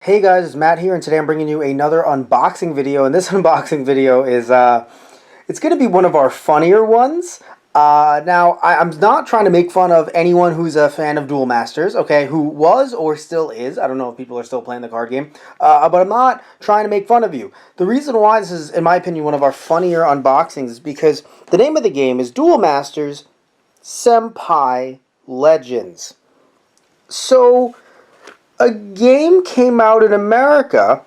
Hey guys, it's Matt here, and today I'm bringing you another unboxing video, and this unboxing video is, it's going to be one of our funnier ones. I'm not trying to make fun of anyone who's a fan of Duel Masters, okay, who was or still is. I don't know if people are still playing the card game, but I'm not trying to make fun of you. The reason why this is, in my opinion, one of our funnier unboxings is because the name of the game is Duel Masters Sempai Legends. So a game came out in America,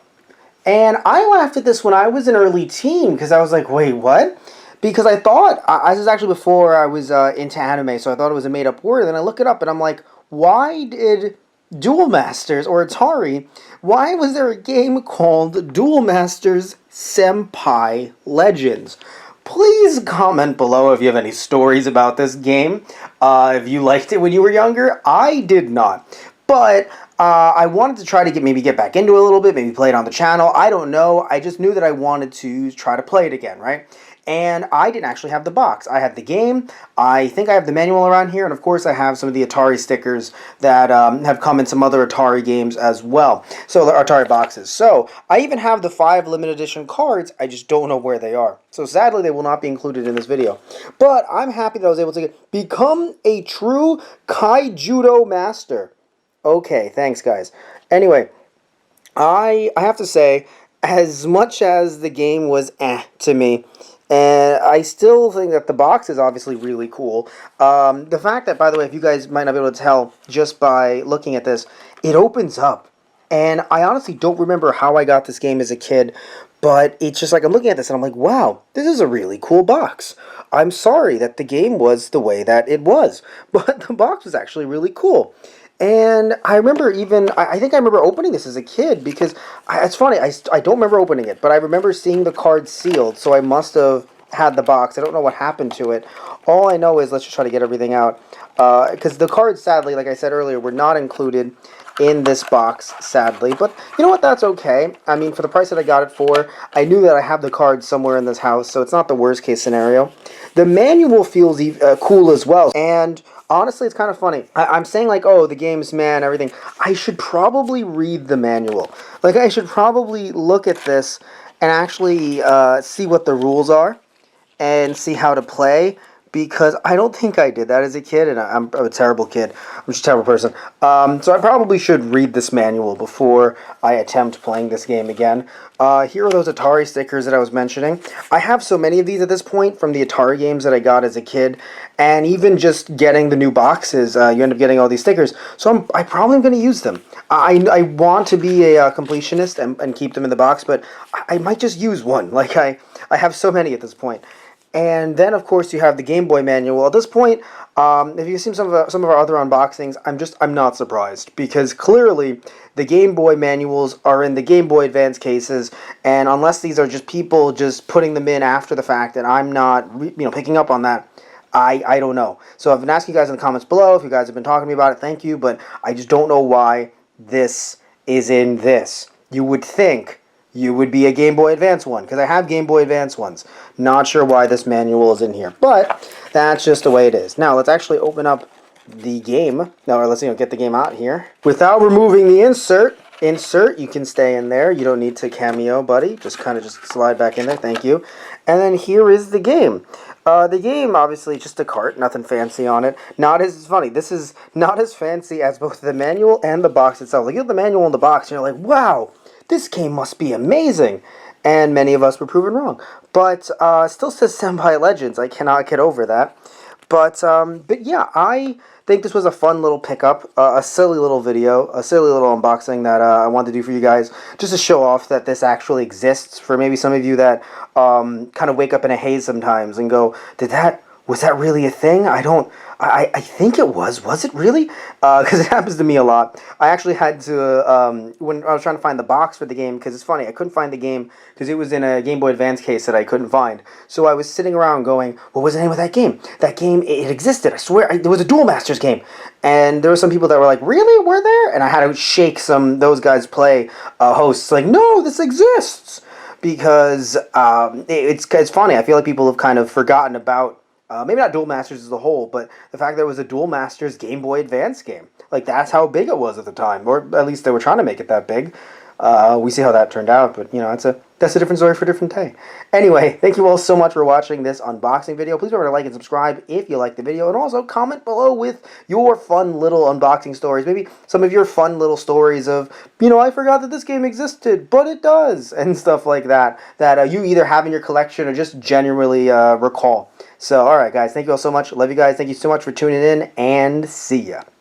and I laughed at this when I was an early teen because I was like, wait, what? Because I thought, this is actually before I was into anime, so I thought it was a made up word. And I look it up and I'm like, why did Duel Masters or Atari, why was there a game called Duel Masters Senpai Legends? Please comment below if you have any stories about this game. If you liked it when you were younger, I did not. But I wanted to try to maybe get back into it a little bit, maybe play it on the channel. I don't know. I just knew that I wanted to try to play it again, right? And I didn't actually have the box. I had the game. I think I have the manual around here, and of course I have some of the Atari stickers that have come in some other Atari games as well. So the Atari boxes. So I even have the 5 limited edition cards. I just don't know where they are. So sadly, they will not be included in this video. But I'm happy that I was able to become a true Kaijudo master. Okay, thanks guys. Anyway, I have to say, as much as the game was to me, and I still think that the box is obviously really cool. The fact that, by the way, if you guys might not be able to tell just by looking at this, it opens up. And I honestly don't remember how I got this game as a kid, but it's just like I'm looking at this and I'm like, wow, this is a really cool box. I'm sorry that the game was the way that it was, but the box was actually really cool. And I remember even, I think I remember opening this as a kid because, it's funny, I don't remember opening it, but I remember seeing the card sealed, so I must have had the box. I don't know what happened to it. All I know is, let's just try to get everything out, because the cards, sadly, like I said earlier, were not included in this box, sadly. But you know what, that's okay. I mean, for the price that I got it for, I knew that I have the cards somewhere in this house, so it's not the worst case scenario. The manual feels cool as well, and honestly, it's kind of funny. I'm saying like, oh, the game's everything. I should probably read the manual. Like, I should probably look at this and actually see what the rules are and see how to play, because I don't think I did that as a kid, and I'm a terrible kid. I'm just a terrible person. So I probably should read this manual before I attempt playing this game again. Here are those Atari stickers that I was mentioning. I have so many of these at this point from the Atari games that I got as a kid, and even just getting the new boxes, you end up getting all these stickers. So I probably am going to use them. I want to be a completionist and keep them in the box, but I might just use one. Like, I have so many at this point. And then, of course, you have the Game Boy manual. At this point, if you've seen some of our other unboxings, I'm not surprised, because clearly the Game Boy manuals are in the Game Boy Advance cases, and unless these are just people just putting them in after the fact, and I'm not picking up on that, I don't know. So I've been asking you guys in the comments below if you guys have been talking to me about it. Thank you, but I just don't know why this is in this. You would think you would be a Game Boy Advance one, because I have Game Boy Advance ones. Not sure why this manual is in here, but that's just the way it is. Now, let's actually open up the game. Now, or let's get the game out here. Without removing the insert, you can stay in there. You don't need to cameo, buddy. Just kind of just slide back in there. Thank you. And then here is the game. The game, obviously, just a cart, nothing fancy on it. This is not as fancy as both the manual and the box itself. Like, you get the manual and the box, and you're like, wow, this game must be amazing. And many of us were proven wrong. But still says Senpai Legends. I cannot get over that. But yeah, I think this was a fun little pickup, a silly little video, a silly little unboxing that I wanted to do for you guys, just to show off that this actually exists for maybe some of you that kind of wake up in a haze sometimes and go, was that really a thing? I think it was. Was it really? Because it happens to me a lot. I actually had to, when I was trying to find the box for the game, because it's funny, I couldn't find the game because it was in a Game Boy Advance case that I couldn't find. So I was sitting around going, what was the name of that game? That game, it existed. I swear, there was a Duel Masters game. And there were some people that were like, really? Were there? And I had to shake those guys play hosts, like, no, this exists. Because it's funny. I feel like people have kind of forgotten about, maybe not Duel Masters as a whole, but the fact there was a Duel Masters Game Boy Advance game. Like, that's how big it was at the time. Or at least they were trying to make it that big. we see how that turned out. But, you know, that's a different story for a different day. Anyway, thank you all so much for watching this unboxing video. Please remember to like and subscribe if you like the video. And also comment below with your fun little unboxing stories. Maybe some of your fun little stories of, you know, I forgot that this game existed, but it does. And stuff like that. That you either have in your collection or just genuinely recall. So, alright guys, thank you all so much. Love you guys. Thank you so much for tuning in. And see ya.